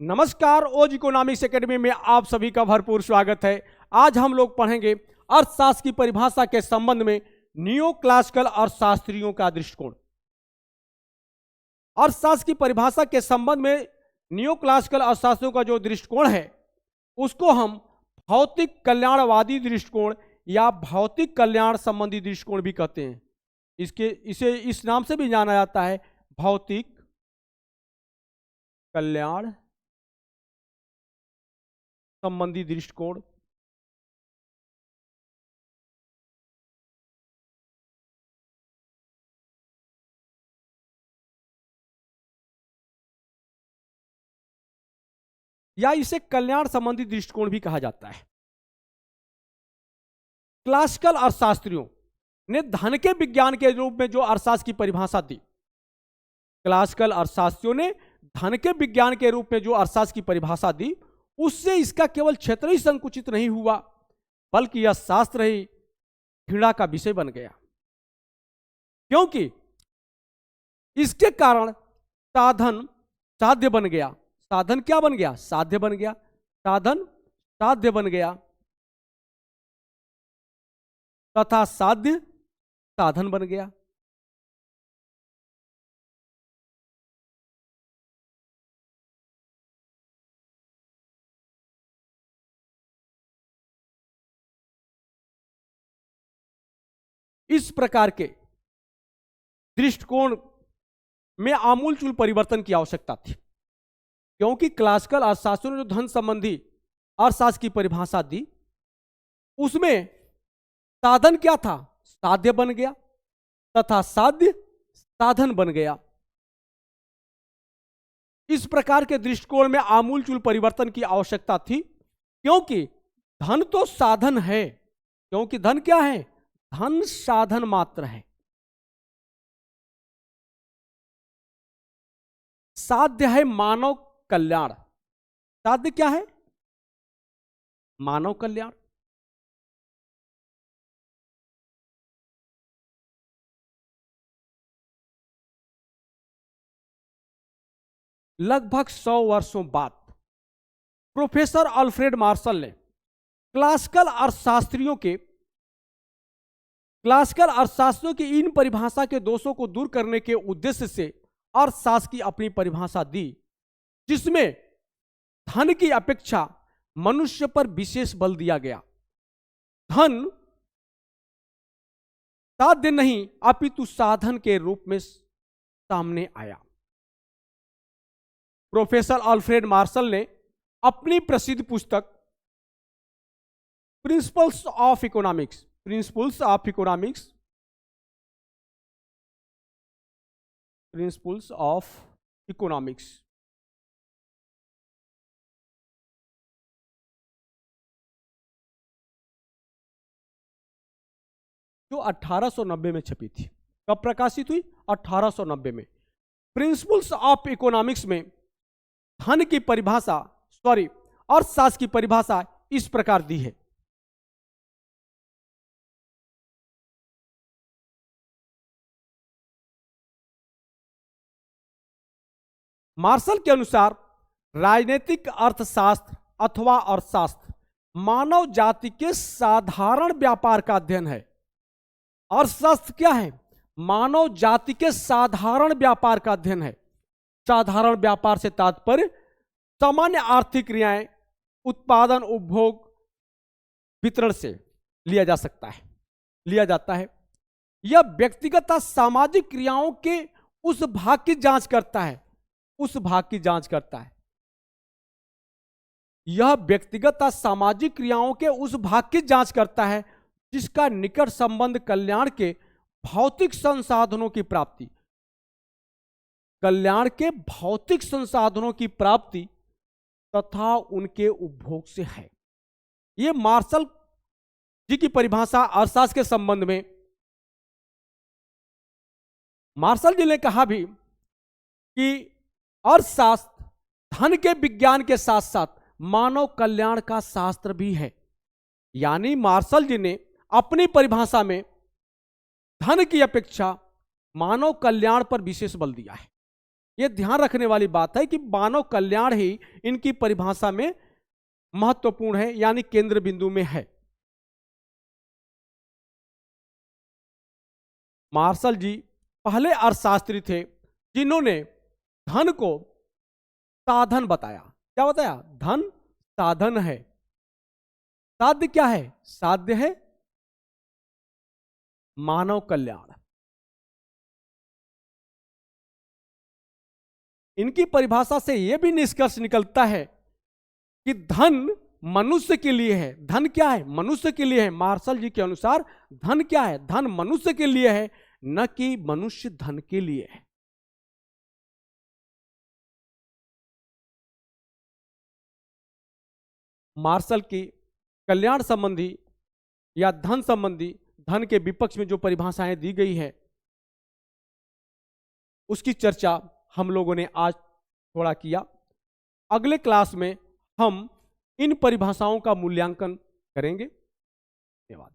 नमस्कार, ओज economics academy में आप सभी का भरपूर स्वागत है। आज हम लोग पढ़ेंगे अर्थशास्त्र की परिभाषा के संबंध में नियो क्लासिकल अर्थशास्त्रियों का दृष्टिकोण। अर्थशास्त्र की परिभाषा के संबंध में नियो क्लासिकल अर्थशास्त्रियों का जो दृष्टिकोण है उसको हम भौतिक कल्याणवादी दृष्टिकोण या भौतिक कल्याण संबंधी दृष्टिकोण भी कहते हैं। इसे इस नाम से भी जाना जाता है, भौतिक कल्याण संबंधी दृष्टिकोण। या इसे कल्याण संबंधी दृष्टिकोण भी कहा जाता है। क्लासिकल अर्थशास्त्रियों ने धन के विज्ञान के रूप में जो अर्थशास्त्र की परिभाषा दी, क्लासिकल अर्थशास्त्रियों ने धन के विज्ञान के रूप में जो अर्थशास्त्र की परिभाषा दी, उससे इसका केवल क्षेत्र ही संकुचित नहीं हुआ बल्कि यह शास्त्र ही घृणा का विषय बन गया, क्योंकि इसके कारण साधन साध्य बन गया। साधन क्या बन गया? साध्य बन गया। साधन साध्य बन गया तथा साध्य साधन बन गया। इस प्रकार के दृष्टिकोण में आमूलचूल परिवर्तन की आवश्यकता थी, क्योंकि क्लासिकल अर्थशास्त्रियों ने जो धन संबंधी अर्थशास्त्र की परिभाषा दी उसमें साधन क्या था? साध्य बन गया तथा साध्य साधन बन गया। इस प्रकार के दृष्टिकोण में आमूलचूल परिवर्तन की आवश्यकता थी, क्योंकि धन तो साधन है। क्योंकि धन क्या है? धन साधन मात्र है। साध्य है मानव कल्याण। साध्य क्या है? मानव कल्याण। लगभग 100 वर्षों बाद प्रोफेसर अल्फ्रेड मार्शल ने क्लासिकल अर्थशास्त्रियों की इन परिभाषा के दोषों को दूर करने के उद्देश्य से अर्थशास्त्र की अपनी परिभाषा दी, जिसमें धन की अपेक्षा मनुष्य पर विशेष बल दिया गया। धन साध्य नहीं अपितु साधन के रूप में सामने आया। प्रोफेसर अल्फ्रेड मार्शल ने अपनी प्रसिद्ध पुस्तक प्रिंसिपल्स ऑफ इकोनॉमिक्स जो 1890 में छपी थी। कब प्रकाशित हुई? 1890 में। प्रिंसिपल्स ऑफ इकोनॉमिक्स में धन की परिभाषा अर्थशास्त्र की परिभाषा इस प्रकार दी है। मार्शल के अनुसार राजनीतिक अर्थशास्त्र अथवा अर्थशास्त्र मानव जाति के साधारण व्यापार का अध्ययन है। अर्थशास्त्र क्या है? मानव जाति के साधारण व्यापार का अध्ययन है। साधारण व्यापार से तात्पर्य सामान्य आर्थिक क्रियाएं, उत्पादन, उपभोग, वितरण से लिया जाता है। यह व्यक्तिगत सामाजिक क्रियाओं के उस भाग की जांच करता है। यह व्यक्तिगत सामाजिक क्रियाओं के उस भाग की जांच करता है जिसका निकट संबंध कल्याण के भौतिक संसाधनों की प्राप्ति तथा उनके उपभोग से है। यह मार्शल जी की परिभाषा अर्थशास्त्र के संबंध में। मार्शल जी ने कहा भी कि अर्थशास्त्र धन के विज्ञान के साथ साथ मानव कल्याण का शास्त्र भी है। यानी मार्शल जी ने अपनी परिभाषा में धन की अपेक्षा मानव कल्याण पर विशेष बल दिया है। यह ध्यान रखने वाली बात है कि मानव कल्याण ही इनकी परिभाषा में महत्वपूर्ण है, यानी केंद्र बिंदु में है। मार्शल जी पहले अर्थशास्त्री थे जिन्होंने धन को साधन बताया। क्या बताया? धन साधन है। साध्य क्या है? साध्य है मानव कल्याण। इनकी परिभाषा से यह भी निष्कर्ष निकलता है कि धन मनुष्य के लिए है। धन क्या है? मनुष्य के लिए है। मार्शल जी के अनुसार धन क्या है? धन मनुष्य के लिए है, न कि मनुष्य धन के लिए है। मार्शल की कल्याण संबंधी या धन संबंधी, धन के विपक्ष में जो परिभाषाएं दी गई है, उसकी चर्चा हम लोगों ने आज थोड़ा किया। अगले क्लास में हम इन परिभाषाओं का मूल्यांकन करेंगे। धन्यवाद।